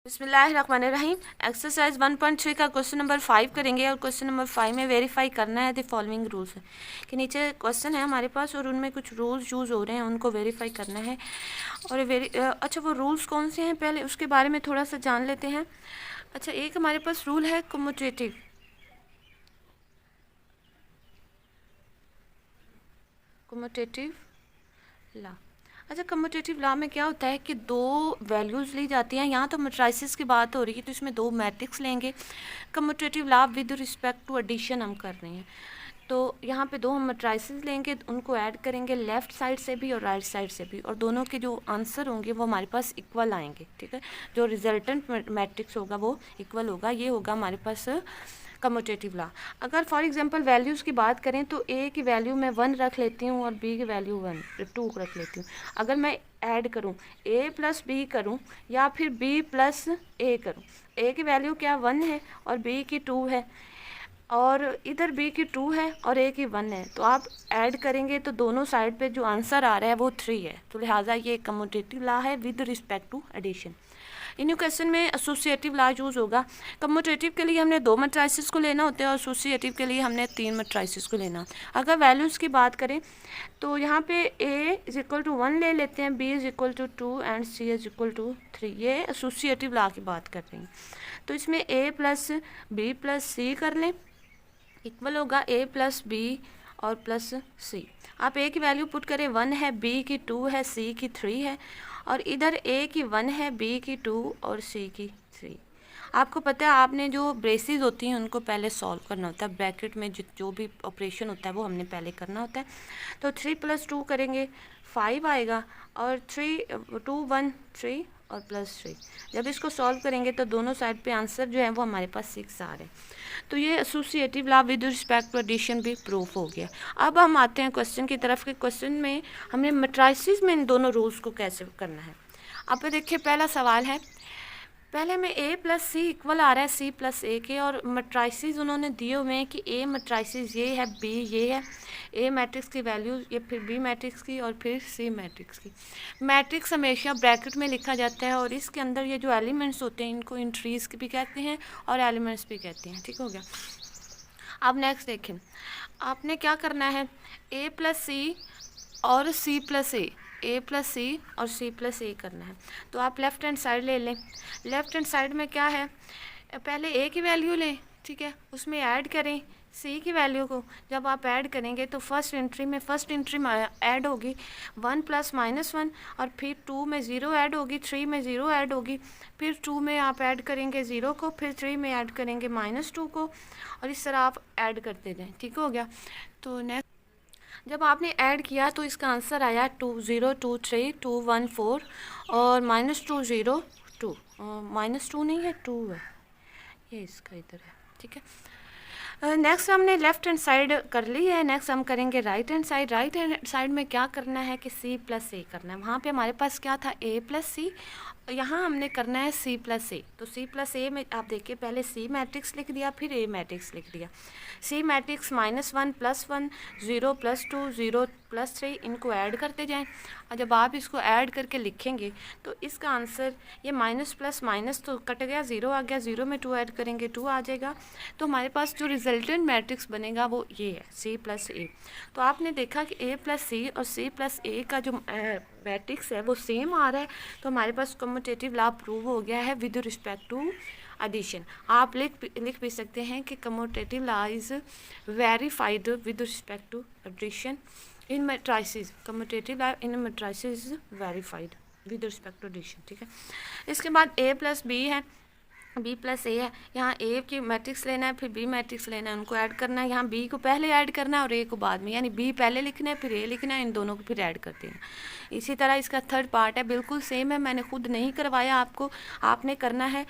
बिस्मिल्लाहिर्रहमानिर्रहीम। एक्सरसाइज 1.3 का question number 5 करेंगे और क्वेश्चन नंबर 5 में वेरीफाई करना है द फॉलोइंग रूल्स है कि नीचे क्वेश्चन है हमारे पास और उनमें कुछ रूल्स यूज़ हो रहे हैं, उनको वेरीफाई करना है। और अच्छा, वो रूल्स कौन से हैं पहले उसके बारे में थोड़ा सा जान लेते हैं। अच्छा, एक हमारे पास रूल है कम्यूटेटिव लॉ। अच्छा, कम्यूटेटिव लॉ में क्या होता है कि दो वैल्यूज़ ली जाती हैं। यहाँ तो मैट्रिसेस की बात हो रही है तो इसमें दो मैट्रिक्स लेंगे। Commutative law with respect to addition हम कर रहे हैं, तो यहाँ पे दो हम मैट्रिसेस लेंगे, उनको ऐड करेंगे लेफ़्ट साइड से भी और राइट साइड से भी, और दोनों के जो आंसर होंगे वो हमारे पास इक्वल आएंगे। ठीक है, जो रिजल्टेंट मैट्रिक्स होगा वो इक्वल होगा। ये होगा हमारे पास कम्यूटेटिव लॉ। अगर फॉर एग्जांपल वैल्यूज़ की बात करें तो ए की वैल्यू मैं 1 रख लेती हूँ और बी की वैल्यू 2 रख लेती हूँ। अगर मैं ऐड करूँ ए प्लस बी करूँ या फिर बी प्लस ए करूँ, ए की वैल्यू क्या 1 है और बी की 2 है, और इधर बी की 2 है और ए की 1 है, तो आप ऐड करेंगे तो दोनों साइड पे जो आंसर आ रहा है वो 3 है। तो लिहाजा ये कम्यूटेटिव लॉ है विद रिस्पेक्ट टू एडिशन। इन क्वेश्चन में एसोसिएटिव लॉ यूज़ होगा। कम्यूटेटिव के लिए हमने 2 मैट्रिसेस को लेना होता है और एसोसिएटिव के लिए हमने 3 मैट्रिसेस को लेना। अगर वैल्यूज़ की बात करें तो यहाँ पे a इज इक्वल टू 1 ले लेते हैं, b is equal to 2 and c is equal to 3। ये एसोसिएटिव लॉ की बात कर रहे हैं, तो इसमें a प्लस बी प्लस सी कर लें, इक्वल होगा a प्लस बी और प्लस c। आप a की वैल्यू पुट करें, 1 है, b की 2 है, c की 3 है, और इधर a की 1 है, b की 2 और c की 3। आपको पता है आपने जो ब्रेसेस होती हैं उनको पहले सॉल्व करना होता है, ब्रैकेट में जो भी ऑपरेशन होता है वो हमने पहले करना होता है। तो 3 + 2 करेंगे 5 आएगा, और 2 1 3 और +3। जब इसको सॉल्व करेंगे तो दोनों साइड पे आंसर जो है वो हमारे पास 6 आ रहे हैं। तो ये associative law with respect to addition भी प्रूफ हो गया। अब हम आते हैं क्वेश्चन की तरफ। के क्वेश्चन में हमने मैट्रिसेस में इन दोनों रूल्स को कैसे करना है। अब देखिए, पहला सवाल है, पहले में a प्लस सी इक्वल आ रहा है c प्लस ए के, और मैट्रिसेस उन्होंने दिए हुए हैं कि a मैट्रिसेस ये है, b ये है, a मैट्रिक्स की वैल्यू ये, फिर b मैट्रिक्स की और फिर c मैट्रिक्स की। मैट्रिक्स हमेशा ब्रैकेट में लिखा जाता है और इसके अंदर ये जो एलिमेंट्स होते हैं इनको एंट्रीज भी कहते हैं और एलिमेंट्स भी कहते हैं। ठीक हो गया। अब नेक्स्ट देखें, आपने क्या करना है, a प्लस सी और c प्लस ए प्लस सी और c प्लस ए करना है। तो आप लेफ़्ट हैंड साइड ले लें। लेफ़्ट हैंड साइड में क्या है, पहले a की वैल्यू लें, ठीक है, उसमें ऐड करें c की वैल्यू को। जब आप ऐड करेंगे तो फर्स्ट एंट्री में ऐड होगी 1 + -1, और फिर 2 में 0 ऐड होगी, 3 में 0 ऐड होगी, फिर 2 में आप ऐड करेंगे 0 को, फिर 3 में ऐड करेंगे -2 को, और इस तरह आप ऐड करते जाएँ। ठीक हो गया। तो नेक्स्ट, जब आपने ऐड किया तो इसका आंसर आया 2023 214 और -2 0 2, -2 नहीं है 2 है, ये इसका इधर है। ठीक है, नेक्स्ट हमने लेफ़्ट हैंड साइड कर ली है। नेक्स्ट हम करेंगे right hand side. Right hand side में क्या करना है कि c प्लस ए करना है। वहाँ पे हमारे पास क्या था, a प्लस सी, यहाँ हमने करना है c प्लस ए। तो c प्लस ए में आप देखिए, पहले c मैट्रिक्स लिख दिया, फिर a मैट्रिक्स लिख दिया। c मैट्रिक्स -1 +1 0 +2 0 +3, इनको ऐड करते जाएं, और जब आप इसको ऐड करके लिखेंगे तो इसका आंसर ये माइनस प्लस माइनस तो कट गया, 0 आ गया, 0 में 2 ऐड करेंगे 2 आ जाएगा। तो हमारे पास जो रिजल्टेंट मैट्रिक्स बनेगा वो ये है, c प्लस ए। तो आपने देखा कि a प्लस सी और c प्लस ए का जो मैट्रिक्स है वो सेम आ रहा है, तो हमारे पास कम्यूटेटिव लॉ प्रूव हो गया है विद रिस्पेक्ट टू एडिशन। आप लिख भी सकते हैं कि commutative law is verified with respect to addition in matrices. Commutative law in matrices is verified with respect to addition. ठीक है, इसके बाद a प्लस बी है, b प्लस ए है। यहाँ a की मैट्रिक्स लेना है, फिर b मैट्रिक्स लेना है, उनको ऐड करना है। यहाँ b को पहले ऐड करना है और a को बाद में, यानी b पहले लिखना है फिर a लिखना है, इन दोनों को फिर ऐड कर देना। इसी तरह इसका थर्ड पार्ट है, बिल्कुल सेम है, मैंने खुद नहीं करवाया आपको, आपने करना है।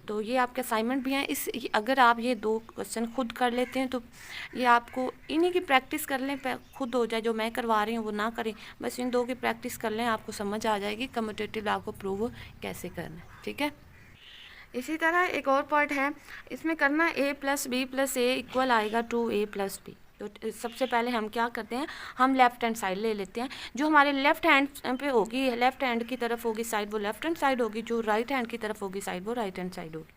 तो ये आपके असाइनमेंट भी हैं। अगर आप ये 2 क्वेश्चन खुद कर लेते हैं तो ये आपको इन्हीं की प्रैक्टिस कर लें, खुद हो जाए, जो मैं करवा रही हूँ वो ना करें, बस इन 2 की प्रैक्टिस कर लें, आपको समझ आ जाएगी कम्यूटेटिव लॉ को प्रूव कैसे करना है। ठीक है, इसी तरह एक और पार्ट है, इसमें करना a plus B plus A equal आएगा 2a प्लस बी। तो सबसे पहले हम क्या करते हैं, हम लेफ्ट हैंड साइड ले लेते हैं। जो हमारे लेफ्ट हैंड पे होगी, लेफ्ट हैंड की तरफ होगी साइड, वो लेफ्ट हैंड साइड होगी। जो राइट हैंड की तरफ होगी साइड, वो राइट हैंड साइड होगी।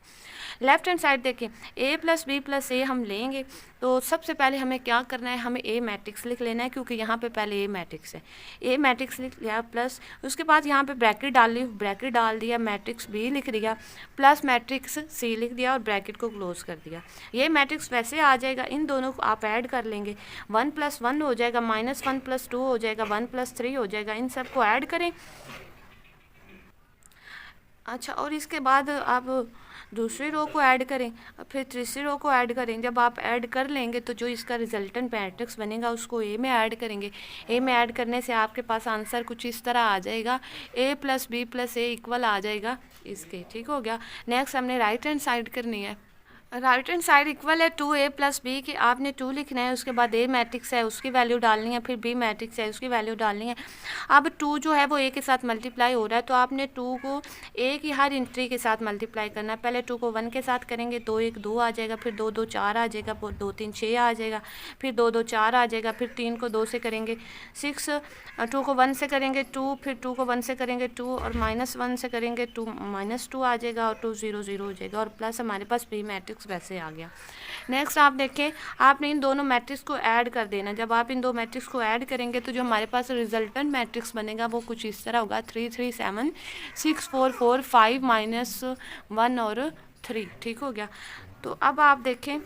लेफ्ट हैंड साइड देखें, a प्लस बी प्लस ए हम लेंगे। तो सबसे पहले हमें क्या करना है, हमें ए मैट्रिक्स लिख लेना है, क्योंकि यहाँ पे पहले ए मैट्रिक्स है। ए मैट्रिक्स लिख लिया, प्लस उसके बाद यहाँ पे ब्रैकेट डाल ली, ब्रैकेट डाल दिया, मैट्रिक्स बी लिख दिया, प्लस मैट्रिक्स सी लिख दिया और ब्रैकेट को क्लोज कर दिया। ये मैट्रिक्स वैसे आ जाएगा, इन दोनों को आप ऐड कर लेंगे, 1 + 1 हो जाएगा, -1 + 2 हो जाएगा, 1 + 3 हो जाएगा। इन सबको ऐड करें। अच्छा, और इसके बाद आप दूसरी रो को ऐड करें, फिर तीसरी रो को ऐड करें। जब आप ऐड कर लेंगे तो जो इसका रिजल्टेंट मैट्रिक्स बनेगा उसको ए में ऐड करेंगे। ए में ऐड करने से आपके पास आंसर कुछ इस तरह आ जाएगा, a + b + a इक्वल आ जाएगा इसके। ठीक हो गया। नेक्स्ट हमने राइट हैंड साइड करनी है। राइट हैंड साइड इक्वल है 2a + b की, आपने 2 लिखना है, उसके बाद a मैट्रिक्स है उसकी वैल्यू डालनी है, फिर b मैट्रिक्स है उसकी वैल्यू डालनी है। अब 2 जो है वो a के साथ मल्टीप्लाई हो रहा है, तो आपने 2 को a की हर एंट्री के साथ मल्टीप्लाई करना है। पहले 2 को 1 के साथ करेंगे, 2 1 2 आ जाएगा, फिर 2 2 4 आ जाएगा, फिर 2 3 6 आ जाएगा, फिर 2 2 4 आ जाएगा, फिर 3 को 2 से करेंगे 6, 2 को 1 से करेंगे 2, फिर 2 को 1 से करेंगे 2, और -1 से करेंगे 2 -2 आ जाएगा, और 2 0 0 हो जाएगा, और प्लस हमारे पास b मैट्रिक्स वैसे आ गया। नेक्स्ट आप देखें, आपने इन दोनों मैट्रिक्स को ऐड कर देना। जब आप इन दो मैट्रिक्स को ऐड करेंगे तो जो हमारे पास रिजल्टेंट मैट्रिक्स बनेगा वो कुछ इस तरह होगा, 3 3 7 6 4 4 5 -1 और 3। ठीक हो गया। तो अब आप देखें,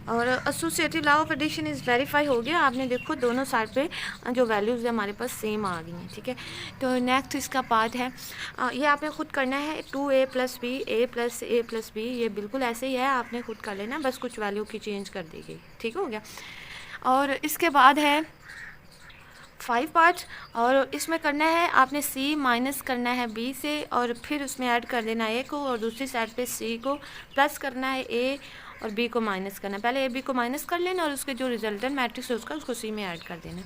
और associative law of addition is verify हो गया। आपने देखो दोनों साइड पे जो वैल्यूज़ है हमारे पास सेम आ गई हैं। ठीक है, तो नेक्स्ट इसका पार्ट है, ये आपने खुद करना है, 2a + b a + a + b, ये बिल्कुल ऐसे ही है, आपने खुद कर लेना, बस कुछ वैल्यू की चेंज कर दी गई। ठीक हो गया। और इसके बाद है 5 पार्ट, और इसमें करना है आपने c माइनस करना है b से, और फिर उसमें ऐड कर देना a को, और दूसरी साइड पे c को प्लस करना है a और b को माइनस करना है। पहले a b को माइनस कर लेना, और उसके जो रिजल्टेंट मैट्रिक्स है उसको c में ऐड कर देना।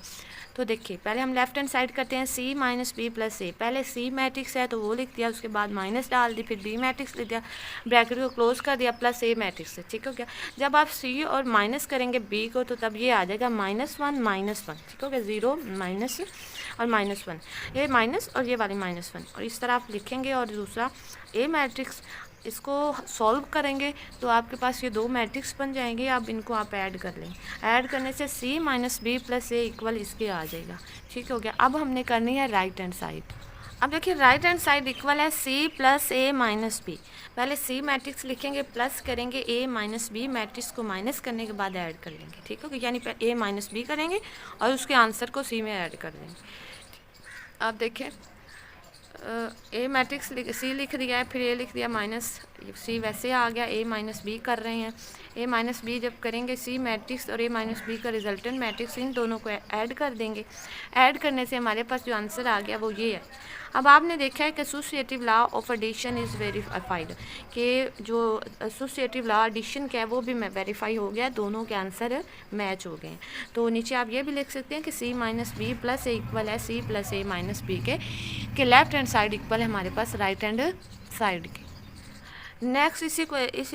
तो देखिए, पहले हम लेफ्ट हैंड साइड करते हैं, c - b + a। पहले c मैट्रिक्स है तो वो लिख दिया, उसके बाद माइनस डाल दी, फिर b मैट्रिक्स लिख दिया, ब्रैकेट को क्लोज कर दिया, प्लस a मैट्रिक्स है। ठीक हो गया। जब आप c और माइनस करेंगे b को, तो तब ये आ जाएगा -1 -1। ठीक हो गया, 0 माइनस और -1, ये माइनस और ये वाली -1, और इस तरह आप लिखेंगे। और दूसरा a मैट्रिक्स, इसको सॉल्व करेंगे तो आपके पास ये दो मैट्रिक्स बन जाएंगे। अब इनको आप ऐड कर लें, ऐड करने से c - b + a इक्वल इसके आ जाएगा। ठीक हो गया। अब हमने करनी है राइट हैंड साइड। अब देखिए, राइट हैंड साइड इक्वल है c + a - b। पहले c मैट्रिक्स लिखेंगे, प्लस करेंगे, a - b मैट्रिक्स को माइनस करने के बाद ऐड कर लेंगे। ठीक हो गया, यानी a - b करेंगे और उसके आंसर को c में ऐड कर देंगे। आप देखें, ए मैट्रिक्स सी लिख दिया है, फिर ए लिख दिया माइनस सी, वैसे आ गया, a - b कर रहे हैं। a - b जब करेंगे, सी मैट्रिक्स और a - b का रिजल्टेंट मैट्रिक्स, इन दोनों को ऐड कर देंगे। ऐड करने से हमारे पास जो आंसर आ गया वो ये है। अब आपने देखा है कि associative law of addition is verified, कि जो एसोसिएटिव लॉ एडिशन का है वो भी वेरीफाई हो गया, दोनों के आंसर मैच हो गए। तो नीचे आप ये भी लिख सकते हैं कि c - b + a इक्वल है c + a - b के लेफ्ट हैंड साइड इक्वल है हमारे पास राइट हैंड साइड के। नेक्स्ट इसी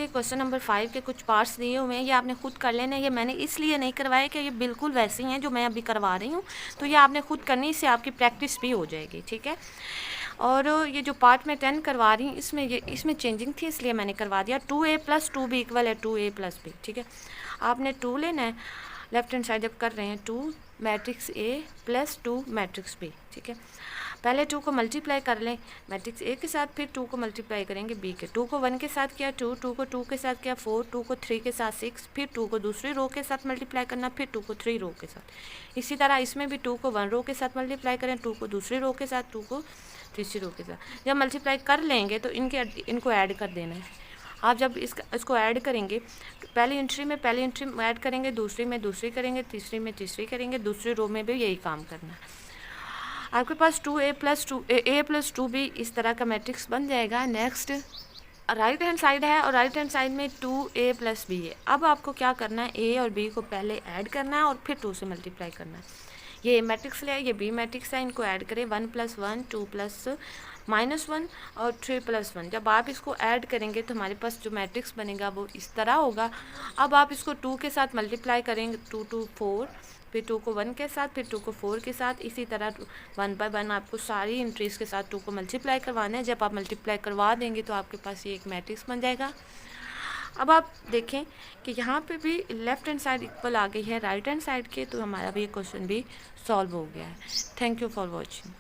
क्वेश्चन नंबर 5 के कुछ पार्ट्स दिए हुए हैं, ये आपने खुद कर लेना है। ये मैंने इसलिए नहीं करवाया कि ये बिल्कुल वैसे ही हैं जो मैं अभी करवा रही हूँ, तो ये आपने खुद करनी, इससे आपकी प्रैक्टिस भी हो जाएगी। ठीक है। और ये जो पार्ट में 10 करवा रही हूँ, इसमें चेंजिंग थी, इसलिए मैंने करवा दिया। 2a + 2b इक्वल है 2a + b। ठीक है, आपने 2 लेना है, लेफ्ट हैंड साइड जब कर रहे हैं, 2 मैट्रिक्स a + 2 मैट्रिक्स b। ठीक है, पहले 2 को मल्टीप्लाई कर लें मैट्रिक्स a के साथ, फिर 2 को मल्टीप्लाई करेंगे b के। 2 को 1 के साथ किया 2, 2 को 2 के साथ किया 4, 2 को 3 के साथ 6, फिर 2 को दूसरी रो के साथ मल्टीप्लाई करना, फिर 2 को 3 रो के साथ। इसी तरह इसमें भी 2 को 1 रो के साथ मल्टीप्लाई करें, 2 को दूसरी रो के साथ, 2 को तीसरी रो के साथ। जब मल्टीप्लाई कर लेंगे तो इनको ऐड कर देना है। आप जब इसको ऐड करेंगे, पहली एंट्री में ऐड करेंगे, दूसरी में दूसरी करेंगे, तीसरी में तीसरी करेंगे, दूसरी रो में भी यही काम करना है। आपके पास 2a + 2b इस तरह का मैट्रिक्स बन जाएगा। नेक्स्ट राइट हैंड साइड है, और राइट हैंड साइड में 2a + b है। अब आपको क्या करना है, a और b को पहले ऐड करना है और फिर 2 से मल्टीप्लाई करना है। ये मैट्रिक्स है, ये b मैट्रिक्स है, इनको ऐड करें, 1 + 1 2 + -1 और 3 + 1। जब आप इसको ऐड करेंगे तो हमारे पास जो मैट्रिक्स बनेगा वो इस तरह होगा। अब आप इसको 2 के साथ मल्टीप्लाई करेंगे, 2 2 4, फिर 2 को 1 के साथ, फिर 2 को 4 के साथ, इसी तरह 1 बाय 1 आपको सारी एंट्रीज़ के साथ 2 को मल्टीप्लाई करवाना है। जब आप मल्टीप्लाई करवा देंगे तो आपके पास ये एक मैट्रिक्स बन जाएगा। अब आप देखें कि यहाँ पे भी लेफ़्ट हैंड साइड इक्वल आ गई है राइट हैंड साइड के, तो हमारा भी ये क्वेश्चन भी सॉल्व हो गया है। Thank you for watching.